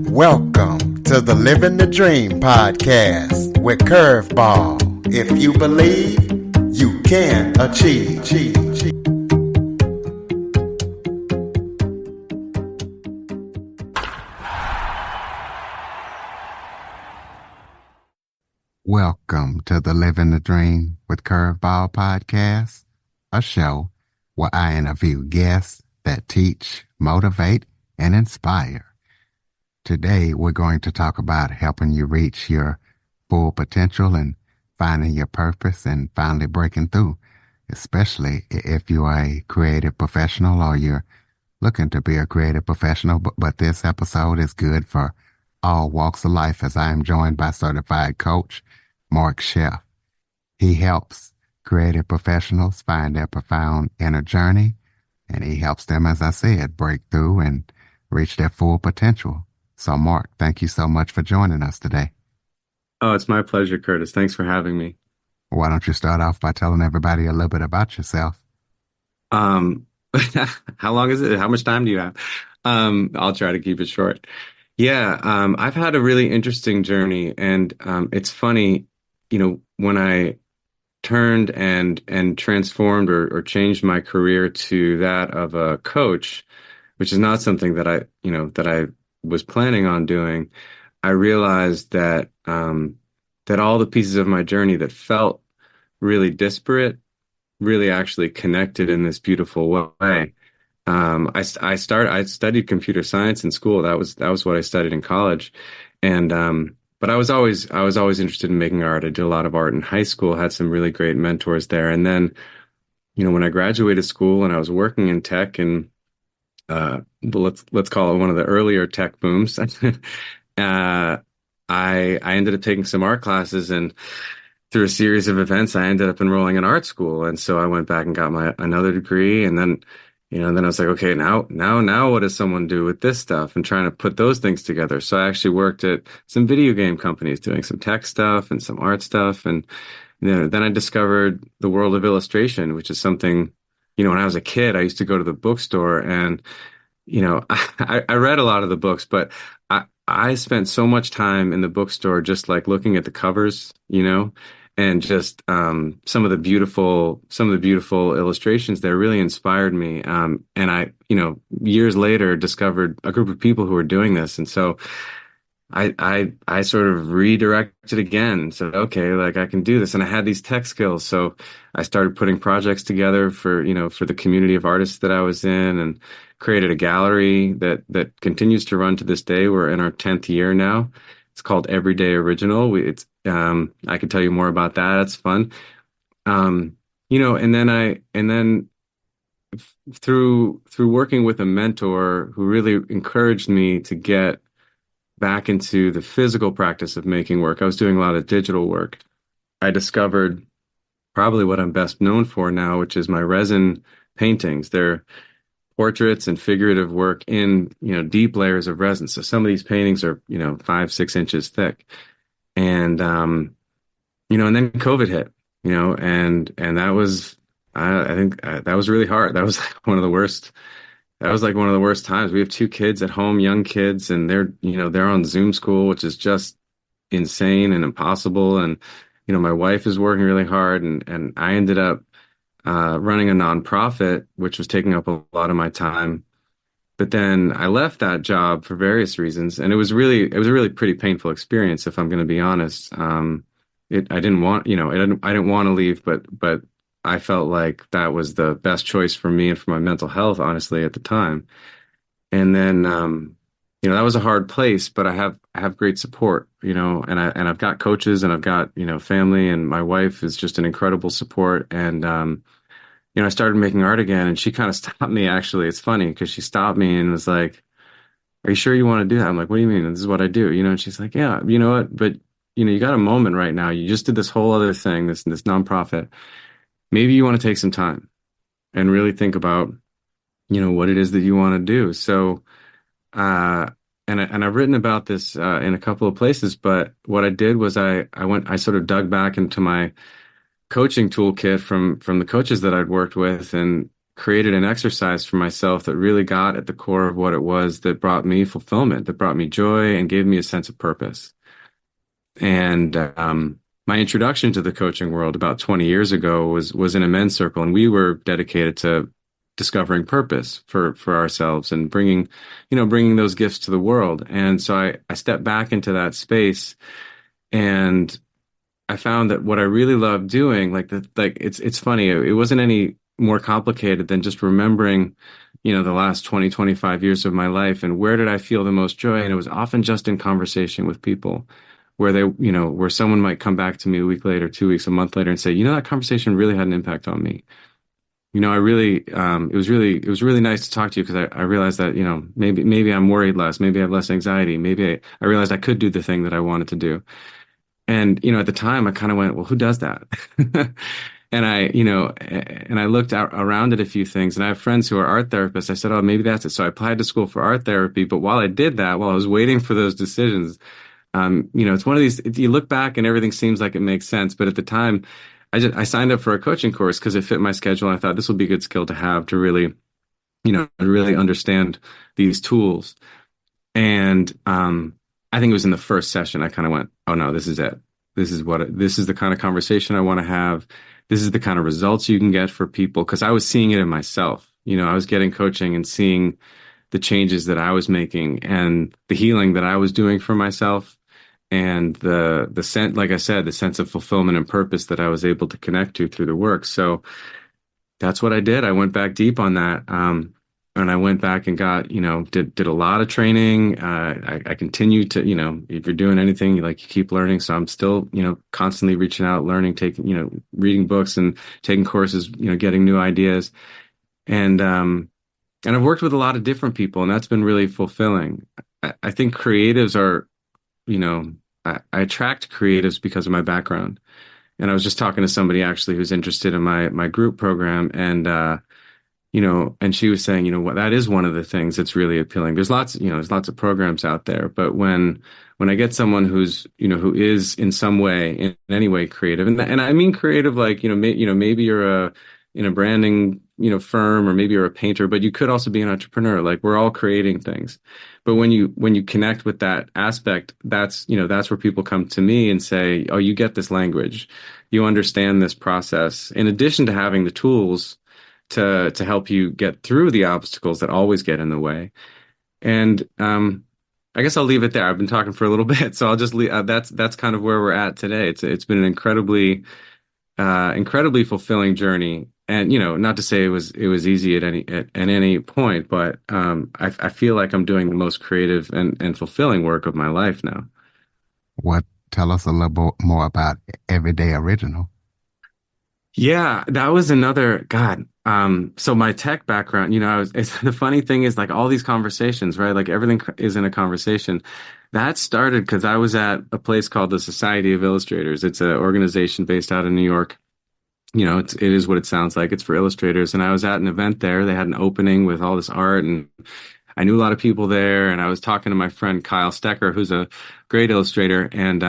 Welcome to the Living the Dream podcast with Curveball. If you believe, you can achieve. Welcome to the Living the Dream with Curveball podcast, a show where I interview guests that teach, motivate, and inspire. Today, we're going to talk about helping you reach your full potential and finding your purpose and finally breaking through, especially if you are a creative professional or you're looking to be a creative professional. But this episode is good for all walks of life, as I am joined by certified coach Marc Scheff. He helps creative professionals find their profound inner journey, and he helps them, as I said, break through and reach their full potential. So, Marc, thank you so much for joining us today. Oh, it's my pleasure, Curtis. Thanks for having me. Why don't you start off by telling everybody a little bit about yourself? How long is it? How much time do you have? I'll try to keep it short. Yeah, I've had a really interesting journey, and it's funny, when I turned and transformed or changed my career to that of a coach, which is not something that I was planning on doing. I realized that that all the pieces of my journey that felt really disparate really actually connected in this beautiful way. I studied computer science in school. That was what I studied in college, and but I was always interested in making art. I did a lot of art in high school. Had some really great mentors there, and then when I graduated school and I was working in tech and let's call it one of the earlier tech booms. I ended up taking some art classes, and through a series of events, I ended up enrolling in art school. And so I went back and got another degree, and then then I was like, okay, now what does someone do with this stuff, and trying to put those things together. So I actually worked at some video game companies doing some tech stuff and some art stuff, and then I discovered the world of illustration, which is something. When I was a kid, I used to go to the bookstore and, I read a lot of the books, but I spent so much time in the bookstore just like looking at the covers, and just some of the beautiful illustrations there really inspired me. And I, years later discovered a group of people who were doing this. And so I sort of redirected again. So, okay, like I can do this. And I had these tech skills. So I started putting projects together for the community of artists that I was in, and created a gallery that continues to run to this day. We're in our 10th year now. It's called Everyday Original. I could tell you more about that. It's fun. And then through working with a mentor who really encouraged me to get back into the physical practice of making work. I was doing a lot of digital work. I discovered probably what I'm best known for now, which is my resin paintings. They're portraits and figurative work in, deep layers of resin. So some of these paintings are, 5-6 inches thick. And, and then COVID hit, and that was, I think that was really hard. That was one of the worst. That was like one of the worst times. We have 2 kids at home, young kids, and they're on Zoom school, which is just insane and impossible. And, my wife is working really hard, and I ended up running a nonprofit, which was taking up a lot of my time. But then I left that job for various reasons, and it was a really pretty painful experience, if I'm going to be honest. I didn't want, I didn't want to leave, but I felt like that was the best choice for me and for my mental health, honestly, at the time. And then, that was a hard place, but I have great support, and I've got coaches, and I've got, family, and my wife is just an incredible support. And, I started making art again, and she kind of stopped me, actually. It's funny because she stopped me and was like, "Are you sure you want to do that?" I'm like, "What do you mean? This is what I do." And she's like, "Yeah, you know what? But, you got a moment right now. You just did this whole other thing, this nonprofit. Maybe you want to take some time and really think about, what it is that you want to do." So, and I've written about this in a couple of places, but what I did was I sort of dug back into my coaching toolkit from the coaches that I'd worked with, and created an exercise for myself that really got at the core of what it was that brought me fulfillment, that brought me joy and gave me a sense of purpose. And my introduction to the coaching world about 20 years ago was in a men's circle, and we were dedicated to discovering purpose for ourselves and bringing those gifts to the world. And so I stepped back into that space, and I found that what I really loved doing, it's funny, it wasn't any more complicated than just remembering, the last 20, 25 years of my life and where did I feel the most joy? And it was often just in conversation with people where where someone might come back to me a week later, 2 weeks, a month later and say, that conversation really had an impact on me. I really, it was really nice to talk to you because I realized that, maybe I'm worried less, maybe I have less anxiety, maybe I realized I could do the thing that I wanted to do. And, at the time I kind of went, well, who does that? And I looked out around at a few things, and I have friends who are art therapists. I said, oh, maybe that's it. So I applied to school for art therapy. But while I did that, while I was waiting for those decisions, it's one of these, you look back and everything seems like it makes sense. But at the time, I signed up for a coaching course because it fit my schedule. And I thought this will be a good skill to have to really understand these tools. And I think it was in the first session I kind of went, oh no, this is it. This is the kind of conversation I want to have. This is the kind of results you can get for people because I was seeing it in myself. I was getting coaching and seeing the changes that I was making and the healing that I was doing for myself and the sense, like I said, the sense of fulfillment and purpose that I was able to connect to through the work. So that's what I did. I went back deep on that. And I went back and got, did a lot of training. I continue to, if you're doing anything, you keep learning. So I'm still, constantly reaching out, learning, taking, reading books and taking courses, getting new ideas. And I've worked with a lot of different people, and that's been really fulfilling. I think creatives are, I attract creatives because of my background. And I was just talking to somebody actually who's interested in my group program, and she was saying, what that is one of the things that's really appealing. There's lots of programs out there, but when I get someone who is in some way, in any way creative, and I mean creative, maybe you're in a branding, firm, or maybe you're a painter, but you could also be an entrepreneur. Like we're all creating things. But when you connect with that aspect, that's where people come to me and say, oh, you get this language, you understand this process, in addition to having the tools to help you get through the obstacles that always get in the way. And I guess I'll leave it there. I've been talking for a little bit, so I'll just leave. That's kind of where we're at today. It's been an incredibly fulfilling journey. And not to say it was easy at any point, but I feel like I'm doing the most creative and fulfilling work of my life now. What Tell us a little bit more about Everyday Original. Yeah, that was another God. So my tech background, the funny thing is all these conversations, right? Like everything is in a conversation. That started because I was at a place called the Society of Illustrators. It's an organization based out of New York. It is what it sounds like. It's for illustrators. And I was at an event there. They had an opening with all this art, and I knew a lot of people there. And I was talking to my friend Kyle Stecker, who's a great illustrator, and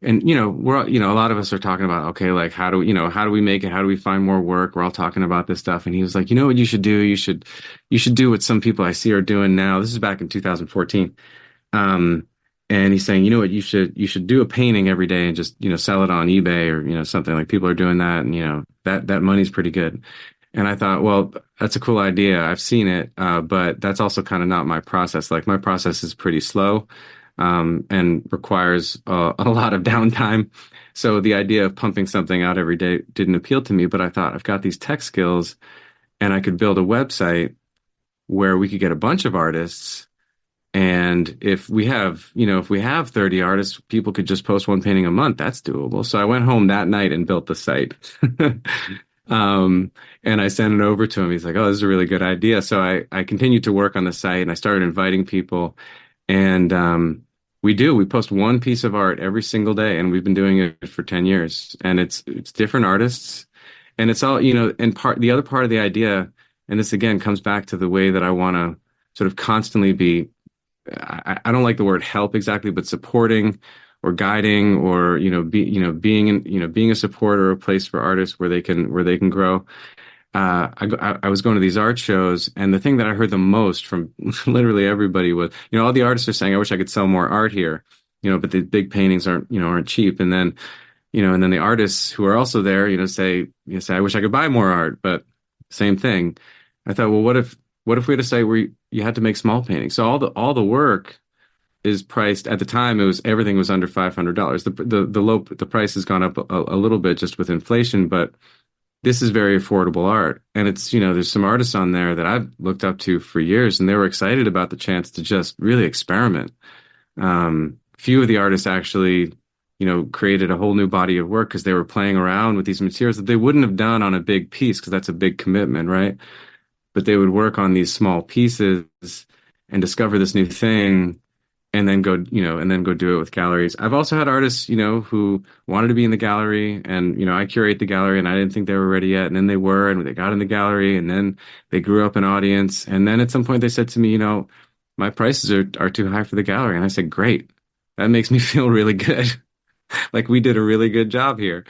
we're a lot of us are talking about, okay, like how do we make it? How do we find more work? We're all talking about this stuff. And he was like, what you should do? You should do what some people I see are doing now. This is back in 2014. And he's saying, what you should do a painting every day and just, sell it on eBay or, something. Like people are doing that, and that money's pretty good. And I thought, well, that's a cool idea. I've seen it. But that's also kind of not my process. Like my process is pretty slow. And requires a lot of downtime. So the idea of pumping something out every day didn't appeal to me, but I thought I've got these tech skills and I could build a website where we could get a bunch of artists. And if we have 30 artists, people could just post one painting a month. That's doable. So I went home that night and built the site. And I sent it over to him. He's like, oh, this is a really good idea. So I continued to work on the site and I started inviting people. And we post one piece of art every single day, and we've been doing it for 10 years. And it's different artists, and it's all, and the other part of the idea, and this again comes back to the way that I want to sort of constantly be, I don't like the word help exactly, but supporting or guiding or, being a supporter or a place for artists where they can grow. I was going to these art shows, and the thing that I heard the most from literally everybody was, all the artists are saying, "I wish I could sell more art here," but the big paintings aren't cheap. And then the artists who are also there, say, "I wish I could buy more art," but same thing. I thought, well, what if we had a site where you had to make small paintings? So all the work is priced at the time. It was everything was under $500. The price has gone up a little bit just with inflation, but this is very affordable art. And there's some artists on there that I've looked up to for years, and they were excited about the chance to just really experiment. Few of the artists actually, created a whole new body of work because they were playing around with these materials that they wouldn't have done on a big piece because that's a big commitment, right? But they would work on these small pieces and discover this new thing and then go do it with galleries. I've also had artists, who wanted to be in the gallery and, I curate the gallery and I didn't think they were ready yet. And then they were, and they got in the gallery and then they grew up an audience. And then at some point they said to me, my prices are too high for the gallery. And I said, great. That makes me feel really good. Like we did a really good job here.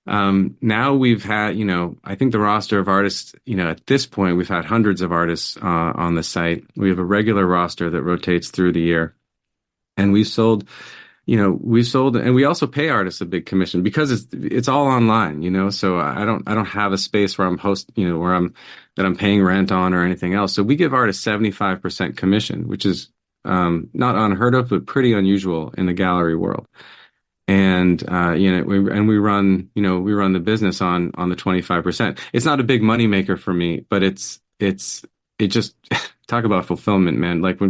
Now we've had, I think the roster of artists, at this point, we've had hundreds of artists on the site. We have a regular roster that rotates through the year. And we've sold, and we also pay artists a big commission because it's all online, so I don't have a space where I'm that I'm paying rent on or anything else. So we give artists 75% commission, which is not unheard of, but pretty unusual in the gallery world. And we run the business on the 25%. It's not a big money maker for me, but it just talk about fulfillment, man. Like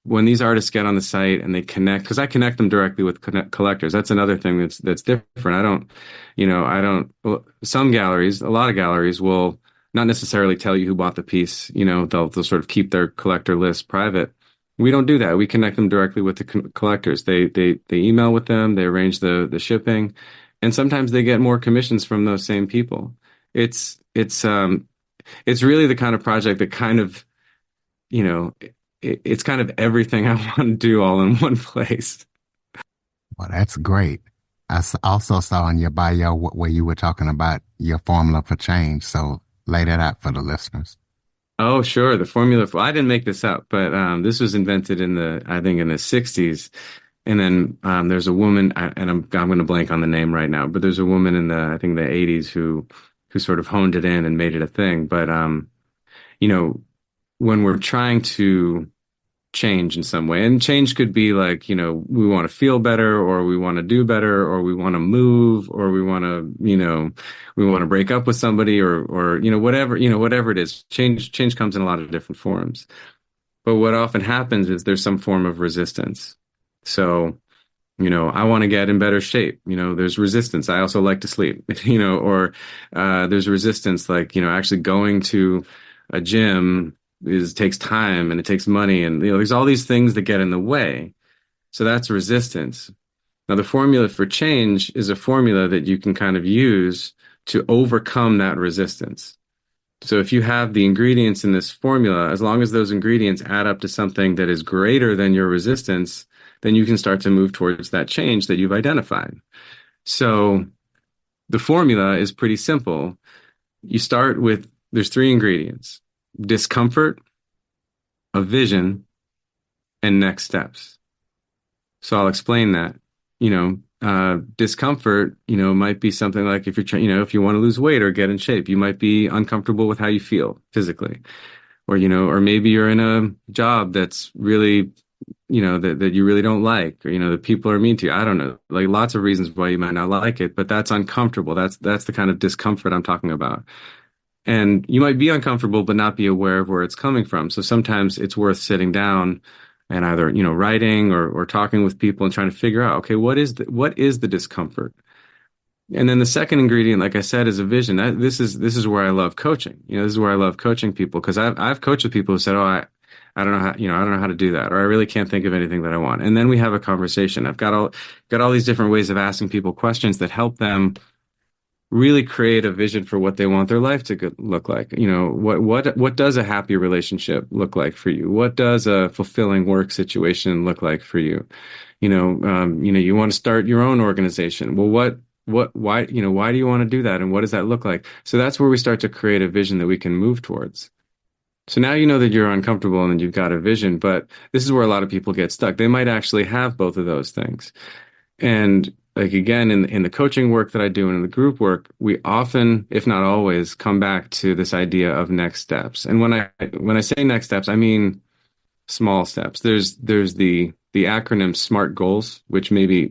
when these artists get on the site and they connect, because I connect them directly with collectors. That's another thing that's different. Well, some galleries, a lot of galleries will not necessarily tell you who bought the piece. They'll sort of keep their collector list private. We don't do that. We connect them directly with the collectors. They email with them. They arrange the shipping, and sometimes they get more commissions from those same people. It's really the kind of project that kind of it's kind of everything I want to do all in one place. Well, that's great. Also saw in your bio where you were talking about your formula for change. So lay that out for the listeners. Oh, sure. The formula for, I didn't make this up, but this was invented I think in the 60s. And then there's a woman, and I'm going to blank on the name right now, but there's a woman in I think the 80s who sort of honed it in and made it a thing. But you know, when we're trying to change in some way, and change could be like, we want to feel better, or we want to do better, or we want to move, or we want to break up with somebody, or whatever it is. Change comes in a lot of different forms. But what often happens is there's some form of resistance. So, I want to get in better shape. There's resistance. I also like to sleep, or there's resistance, like, actually going to a gym takes time and it takes money. And, there's all these things that get in the way. So that's resistance. Now, the formula for change is a formula that you can kind of use to overcome that resistance. So if you have the ingredients in this formula, as long as those ingredients add up to something that is greater than your resistance, then you can start to move towards that change that you've identified. So the formula is pretty simple. You start with, there's three ingredients: discomfort, a vision, and next steps. So I'll explain that. Discomfort, might be something like if if you want to lose weight or get in shape, you might be uncomfortable with how you feel physically, or maybe you're in a job that's really, that you really don't like, or, that people are mean to you. I don't know, like lots of reasons why you might not like it, but that's uncomfortable. That's the kind of discomfort I'm talking about. And you might be uncomfortable, but not be aware of where it's coming from. So sometimes it's worth sitting down and either, writing or talking with people and trying to figure out, okay, what is the discomfort? And then the second ingredient, like I said, is a vision. This is where I love coaching. This is where I love coaching people, because I've coached with people who said, oh, I don't know how, I don't know how to do that, or I really can't think of anything that I want. And then we have a conversation. I've got all these different ways of asking people questions that help them really create a vision for what they want their life to look like. What does a happy relationship look like for you? What does a fulfilling work situation look like for you? You want to start your own organization. Well, why do you want to do that? And what does that look like? So that's where we start to create a vision that we can move towards. So now you know that you're uncomfortable and you've got a vision, but this is where a lot of people get stuck. They might actually have both of those things. And like again, in the coaching work that I do and in the group work, we often, if not always, come back to this idea of next steps. And when I say next steps, I mean small steps. There's the acronym SMART goals, which maybe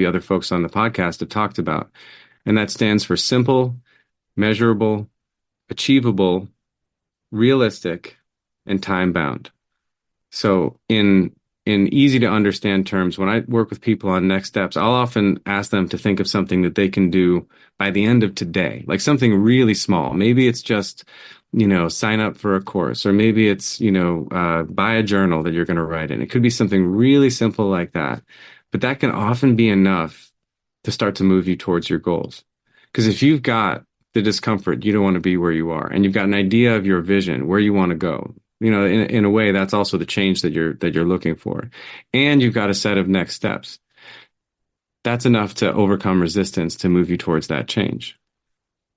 other folks on the podcast have talked about. And that stands for simple, measurable, achievable, realistic, and time bound. So in easy to understand terms, when I work with people on next steps, I'll often ask them to think of something that they can do by the end of today, like something really small. Maybe it's just, sign up for a course, or maybe it's, buy a journal that you're going to write in. It could be something really simple like that, but that can often be enough to start to move you towards your goals. Because if you've got the discomfort, you don't want to be where you are, and you've got an idea of your vision, where you want to go. In a way, that's also the change that you're looking for. And you've got a set of next steps. That's enough to overcome resistance to move you towards that change.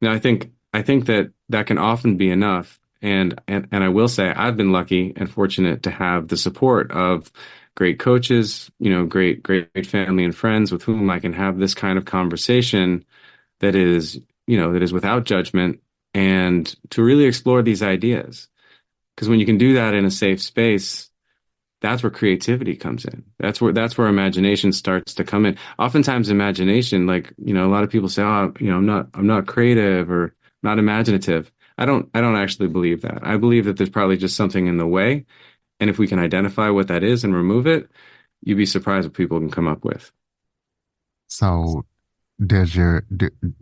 Now, I think that can often be enough. And I will say I've been lucky and fortunate to have the support of great coaches, great family and friends with whom I can have this kind of conversation that is without judgment, and to really explore these ideas. Because when you can do that in a safe space, that's where creativity comes in. That's where imagination starts to come in. Oftentimes imagination, like, a lot of people say, oh, I'm not creative or not imaginative. I don't actually believe that. I believe that there's probably just something in the way. And if we can identify what that is and remove it, you'd be surprised what people can come up with. So do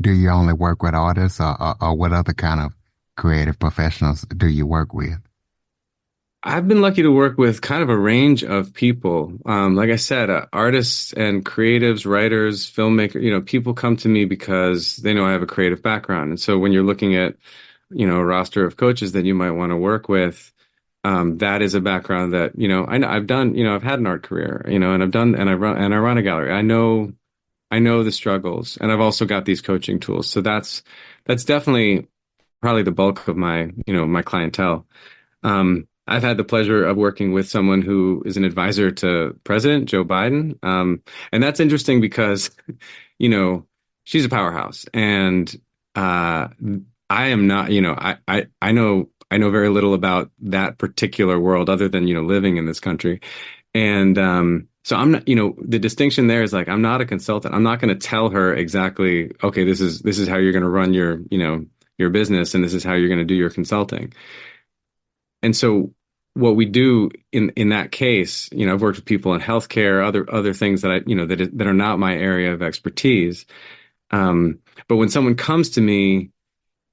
you only work with artists, or what other kind of creative professionals do you work with? I've been lucky to work with kind of a range of people. Like I said, artists and creatives, writers, filmmakers, people come to me because they know I have a creative background. And so when you're looking at, a roster of coaches that you might want to work with, that is a background that, I've done, I've had an art career, and I run a gallery. I know the struggles, and I've also got these coaching tools. So that's definitely probably the bulk of my clientele. I've had the pleasure of working with someone who is an advisor to President Joe Biden. And that's interesting because, you know, she's a powerhouse, and uh, I am not, I know very little about that particular world other than, living in this country. And so I'm not, the distinction there is like, I'm not a consultant. I'm not going to tell her exactly, okay, this is how you're going to run your business, and this is how you're going to do your consulting. And so what we do in that case, I've worked with people in healthcare, other things that that are not my area of expertise. But when someone comes to me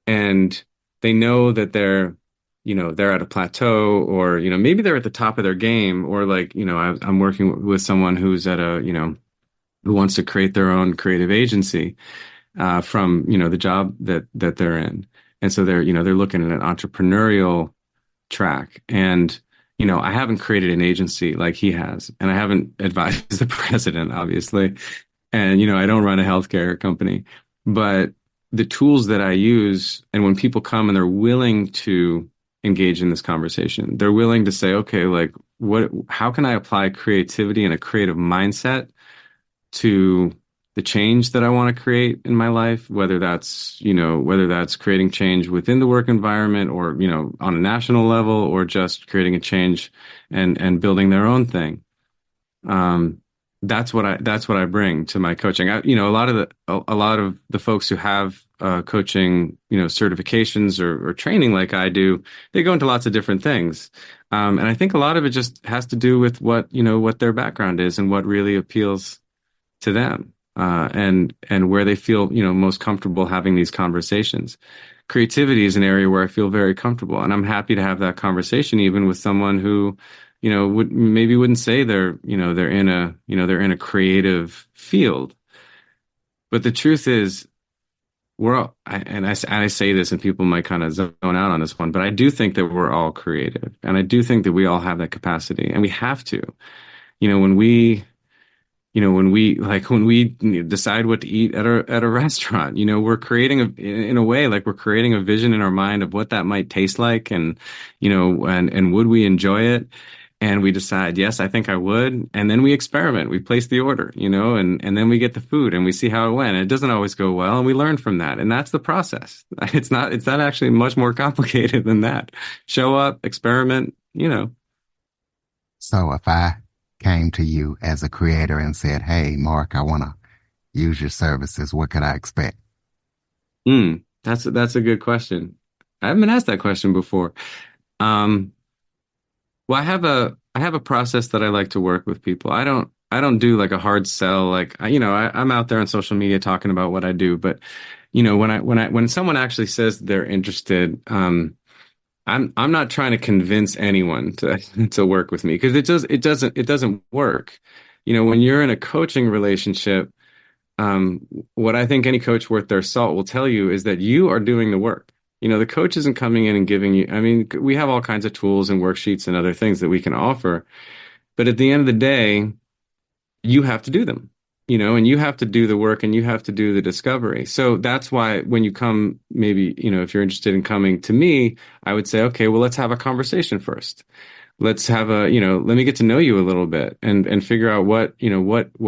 and they know that they're at a plateau, or maybe they're at the top of their game, or like I'm working with someone who's at a who wants to create their own creative agency from the job that they're in, and so they're looking at an entrepreneurial track. And I haven't created an agency like he has, and I haven't advised the president, obviously, and I don't run a healthcare company, but the tools that I use, and when people come and they're willing to engage in this conversation, they're willing to say, okay, like how can I apply creativity and a creative mindset to the change that I want to create in my life, whether that's creating change within the work environment, or, on a national level, or just creating a change and building their own thing. Um, that's what I bring to my coaching. A lot of the folks who have coaching, certifications or training like I do, they go into lots of different things. And I think a lot of it just has to do with what their background is and what really appeals to them, and where they feel most comfortable having these conversations. Creativity is an area where I feel very comfortable, and I'm happy to have that conversation even with someone who wouldn't say they're in a creative field. But the truth is, and I say this, and people might kind of zone out on this one, but I do think that we're all creative, and I do think that we all have that capacity, and we have to. When we when we decide what to eat at a restaurant, we're creating in a way, like we're creating a vision in our mind of what that might taste like, and and would we enjoy it? And we decide, yes, I think I would. And then we experiment. We place the order, and then we get the food and we see how it went. And it doesn't always go well, and we learn from that. And that's the process. It's not actually much more complicated than that. Show up, experiment. So if I came to you as a creator and said, "Hey, Mark, I want to use your services," what could I expect? That's a good question. I haven't been asked that question before. Um, well, I have a process that I like to work with people. I don't do like a hard sell. Like I'm out there on social media talking about what I do, but when someone actually says they're interested, I'm not trying to convince anyone to to work with me, because it doesn't work. When you're in a coaching relationship, what I think any coach worth their salt will tell you is that you are doing the work. The coach isn't coming in and giving you, I mean, we have all kinds of tools and worksheets and other things that we can offer. But at the end of the day, you have to do them, and you have to do the work and you have to do the discovery. So that's why when you come, maybe, if you're interested in coming to me, I would say, okay, well, let's have a conversation first. Let's have let me get to know you a little bit, and figure out what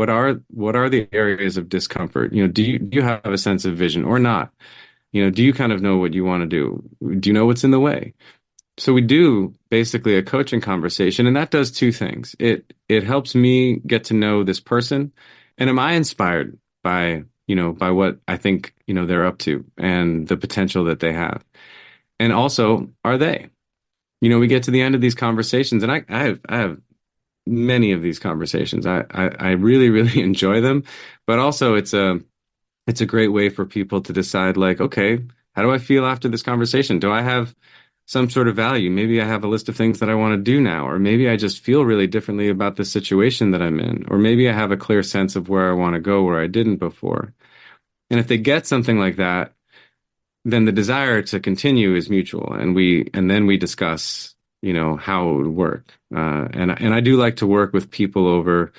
are the areas of discomfort? Do you have a sense of vision or not? Do you kind of know what you want to do? Do you know what's in the way? So we do basically a coaching conversation, and that does two things. It helps me get to know this person, and am I inspired by what I think, they're up to and the potential that they have. And also, are they? We get to the end of these conversations, and I have many of these conversations. I really, really enjoy them, but also it's a great way for people to decide, like, okay, how do I feel after this conversation? Do I have some sort of value? Maybe I have a list of things that I want to do now, or maybe I just feel really differently about the situation that I'm in, or maybe I have a clear sense of where I want to go where I didn't before. And if they get something like that, then the desire to continue is mutual, and then we discuss, how it would work. And I do like to work with people over,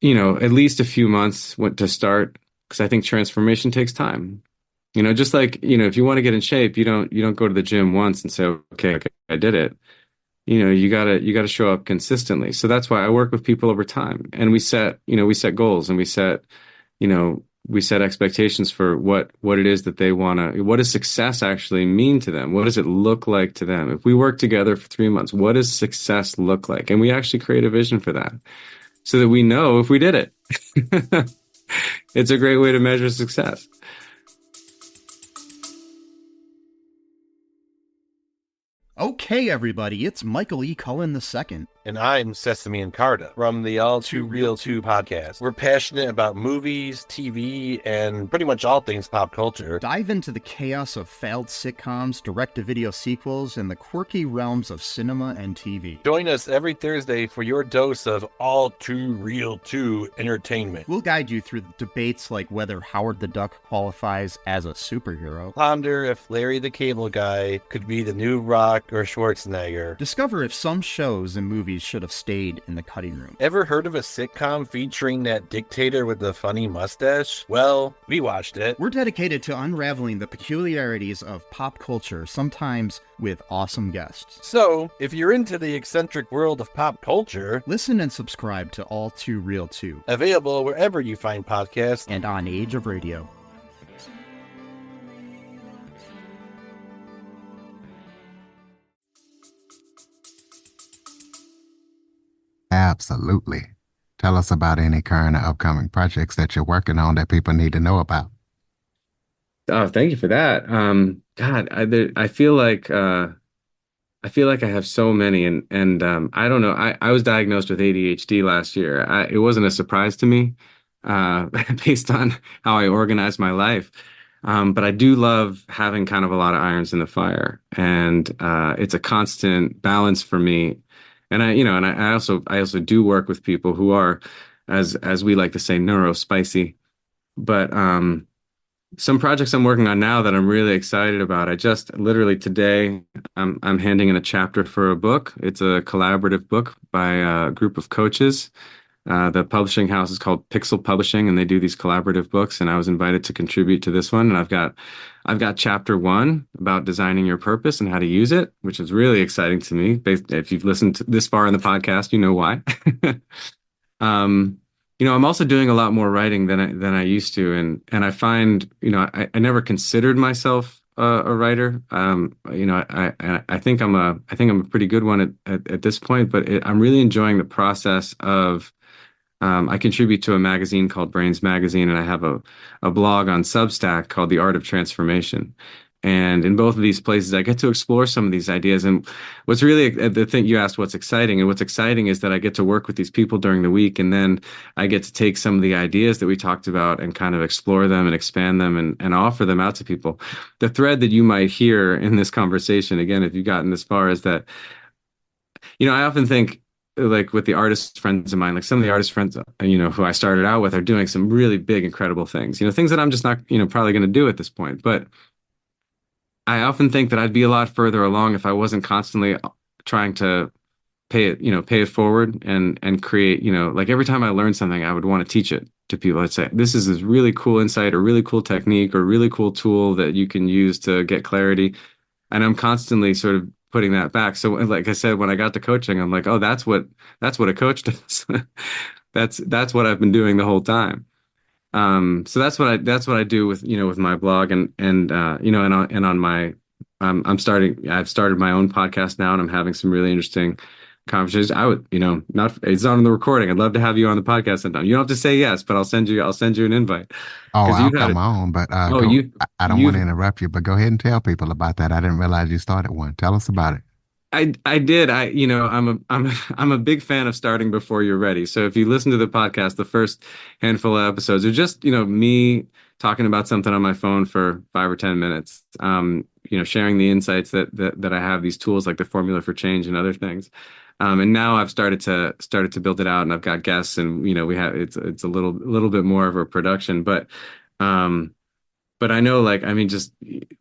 at least a few months to start, because I think transformation takes time. Just like, if you want to get in shape, you don't go to the gym once and say, okay, I did it. You gotta show up consistently. So that's why I work with people over time, and we set goals, and we set expectations for what it is that they want to, what does success actually mean to them? What does it look like to them? If we work together for 3 months, what does success look like? And we actually create a vision for that, so that we know if we did it. It's a great way to measure success. Okay, everybody, it's Michael E. Cullen II. And I'm Sesame and Carta from the All Too Real 2 podcast. We're passionate about movies, TV, and pretty much all things pop culture. Dive into the chaos of failed sitcoms, direct-to-video sequels, and the quirky realms of cinema and TV. Join us every Thursday for your dose of All Too Real 2 entertainment. We'll guide you through debates like whether Howard the Duck qualifies as a superhero. Ponder if Larry the Cable Guy could be the new Rock or Schwarzenegger. Discover if some shows and movies should have stayed in the cutting room. Ever heard of a sitcom featuring that dictator with the funny mustache? Well, we watched it. We're dedicated to unraveling the peculiarities of pop culture, sometimes with awesome guests. So, if you're into the eccentric world of pop culture, listen and subscribe to All Too Real 2. Available wherever you find podcasts and on Age of Radio. Absolutely. Tell us about any current or upcoming projects that you're working on that people need to know about. Oh, thank you for that. God, I feel like I have so many, and I don't know. I was diagnosed with ADHD last year. It wasn't a surprise to me, based on how I organized my life. But I do love having kind of a lot of irons in the fire, and it's a constant balance for me. And I also do work with people who are, as we like to say, neurospicy. But some projects I'm working on now that I'm really excited about. I just literally today I'm handing in a chapter for a book. It's a collaborative book by a group of coaches. The publishing house is called Pixel Publishing, and they do these collaborative books. And I was invited to contribute to this one. And I've got chapter one about designing your purpose and how to use it, which is really exciting to me. If you've listened to this far in the podcast, you know why. Um, I'm also doing a lot more writing than I used to, and I find, I never considered myself a writer. I think I'm a pretty good one at this point, but I'm really enjoying the process of I contribute to a magazine called Brains Magazine, and I have a blog on Substack called The Art of Transformation. And in both of these places, I get to explore some of these ideas. And what's really the thing you asked, what's exciting? And what's exciting is that I get to work with these people during the week, and then I get to take some of the ideas that we talked about and kind of explore them and expand them and offer them out to people. The thread that you might hear in this conversation, again, if you've gotten this far, is that I often think, like with the artist friends of mine, like some of the artist friends, who I started out with are doing some really big, incredible things, things that I'm just not, probably going to do at this point. But I often think that I'd be a lot further along if I wasn't constantly trying to pay it forward and create, like every time I learn something, I would want to teach it to people. I'd say, this really cool insight or really cool technique or really cool tool that you can use to get clarity. And I'm constantly sort of putting that back. So like I said, when I got to coaching, I'm like, oh, that's what a coach does. That's what I've been doing the whole time. So that's what I do with my blog and on my I've started my own podcast now, and I'm having some really interesting conversations. I would, not it's not on the recording. I'd love to have you on the podcast sometime. You don't have to say yes, but I'll send you an invite Oh, because I'll you've had come it. on, but Oh, go. you I don't want to you've interrupt you, but go ahead and tell people about that. I didn't realize you started one. Tell us about it. I did. I'm a big fan of starting before you're ready. So if you listen to the podcast, the first handful of episodes are just, me talking about something on my phone for 5 or 10 minutes. Sharing the insights that I have, these tools like the formula for change and other things. And now I've started to build it out, and I've got guests, and we have it's a little bit more of a production, um but I know, like, I mean, just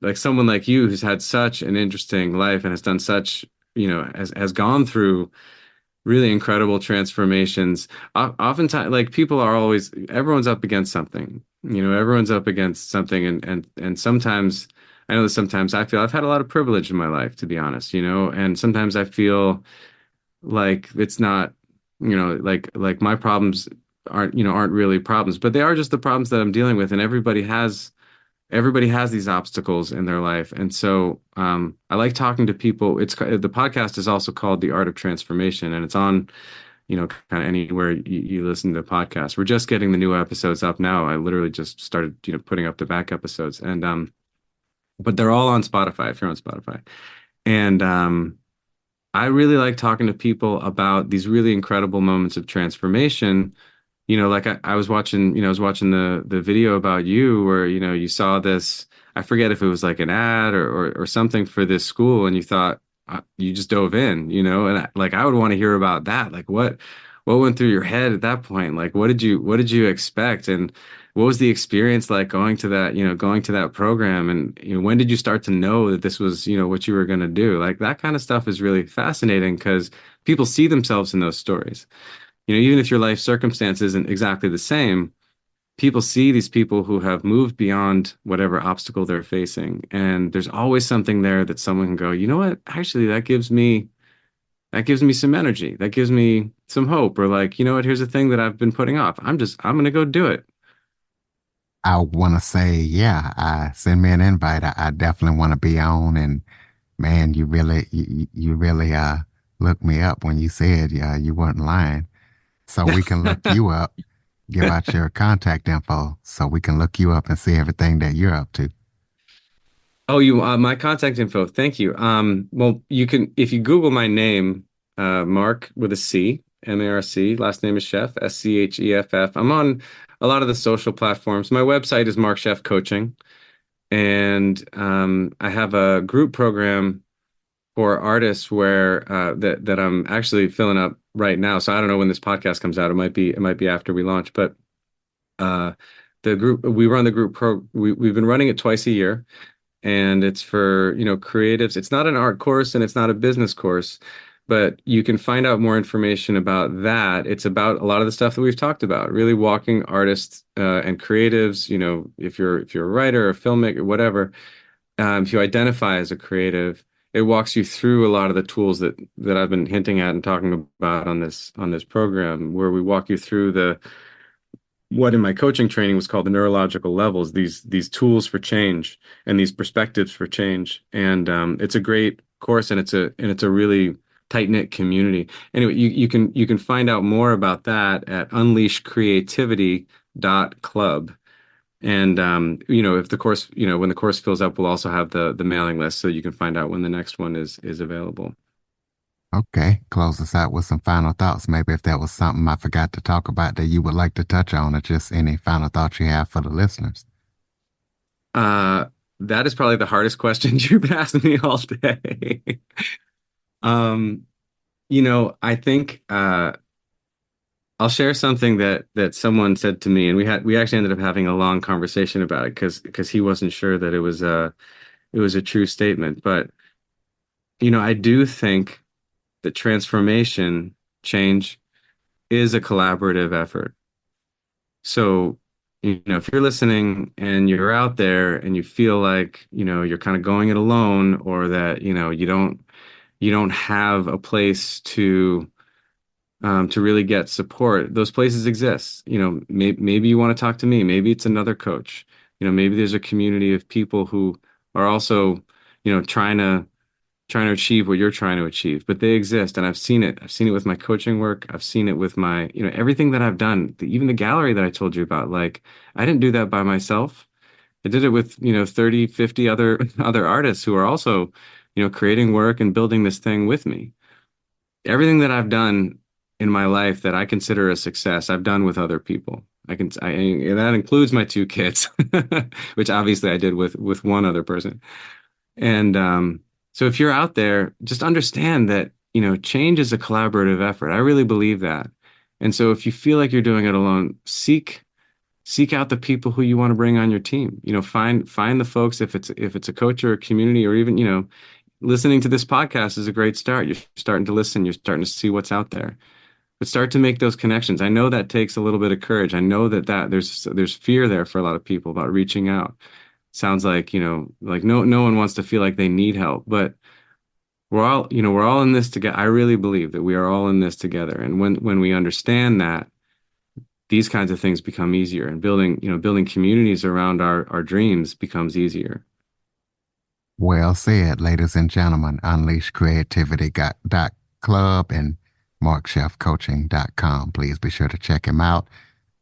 like someone like you who's had such an interesting life and has done such, has gone through really incredible transformations. Oftentimes, like people are always, everyone's up against something. Everyone's up against something, and sometimes I know that sometimes I feel I've had a lot of privilege in my life, to be honest. And sometimes I feel like it's not, like my problems aren't really problems, but they are just the problems that I'm dealing with, and everybody has these obstacles in their life. And so I like talking to people. The podcast is also called The Art of Transformation, and it's on, kind of anywhere you listen to podcasts. We're just getting the new episodes up now. I literally just started, putting up the back episodes, and but they're all on Spotify if you're on Spotify. And I really like talking to people about these really incredible moments of transformation. Like I was watching the video about you where, you saw this, I forget if it was like an ad or something for this school, and you thought you just dove in, and I would want to hear about that. Like what went through your head at that point? Like what did you expect? And what was the experience like going to that program? And, when did you start to know that this was, what you were going to do? Like that kind of stuff is really fascinating because people see themselves in those stories. Even if your life circumstance isn't exactly the same, people see these people who have moved beyond whatever obstacle they're facing. And there's always something there that someone can go, you know what? Actually, that gives me some energy. That gives me some hope. Or like, you know what? Here's a thing that I've been putting off. I'm going to go do it. I want to say, yeah, send me an invite. I definitely want to be on. And man, you really looked me up when you said, yeah, you weren't lying. So we can look you up, give out your contact info so we can look you up and see everything that you're up to. Oh, my contact info. Thank you. Well, you can, if you Google my name, Mark with a C, Marc, last name is Scheff, Scheff. I'm on a lot of the social platforms. My website is Marc Scheff Coaching, and I have a group program for artists where that I'm actually filling up right now. So I don't know when this podcast comes out. It might be after we launch, but uh, the group we run the group we've been running it twice a year, and it's for creatives. It's not an art course and it's not a business course, But you can find out more information about that. It's about a lot of the stuff that we've talked about, really walking artists and creatives. If you're a writer, a filmmaker, whatever, if you identify as a creative, it walks you through a lot of the tools that I've been hinting at and talking about on this program, where we walk you through what in my coaching training was called the neurological levels, these tools for change and these perspectives for change. And it's a great course, and it's a really tight-knit community. Anyway, you can find out more about that at unleashcreativity.club. And if the course, when the course fills up, we'll also have the mailing list, so you can find out when the next one is available. Okay, close us out with some final thoughts. Maybe if there was something I forgot to talk about that you would like to touch on, or just any final thoughts you have for the listeners. That is probably the hardest question you've asked me all day. I think I'll share something that someone said to me, and we actually ended up having a long conversation about it because he wasn't sure that it was a true statement. But I do think that transformation, change, is a collaborative effort. So, if you're listening and you're out there and you feel like, you're kind of going it alone, or that, you don't have a place to really get support, those places exist. Maybe you want to talk to me. Maybe it's another coach. Maybe there's a community of people who are also, trying to achieve what you're trying to achieve, but they exist. And I've seen it. I've seen it with my coaching work. I've seen it with my, everything that I've done, even the gallery that I told you about. Like, I didn't do that by myself. I did it with, 30, 50 other artists who are also, creating work and building this thing with me. Everything that I've done in my life that I consider a success, I've done with other people. That includes my 2 kids, which obviously I did with one other person. And so if you're out there, just understand that, change is a collaborative effort. I really believe that. And so if you feel like you're doing it alone, seek out the people who you want to bring on your team. Find the folks, if it's a coach or a community, or even, listening to this podcast is a great start. You're starting to listen, you're starting to see what's out there. But start to make those connections. I know that takes a little bit of courage. I know that there's fear there for a lot of people about reaching out. Sounds like, like no one wants to feel like they need help, but we're all in this together. I really believe that we are all in this together. And when we understand that, these kinds of things become easier, and building communities around our dreams becomes easier. Well said, ladies and gentlemen. UnleashCreativity.club and MarcScheffCoaching.com. Please be sure to check him out.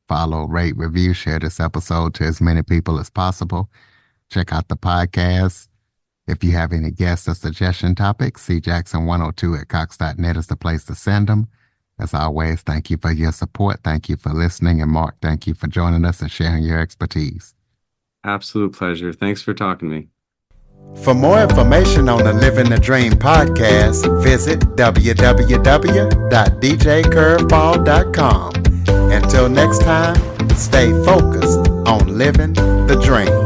Follow, rate, review, share this episode to as many people as possible. Check out the podcast. If you have any guests or suggestion topics, cjackson102@cox.net is the place to send them. As always, thank you for your support. Thank you for listening. And Marc, thank you for joining us and sharing your expertise. Absolute pleasure. Thanks for talking to me. For more information on the Living the Dream podcast, visit www.djcurveball.com. Until next time, stay focused on living the dream.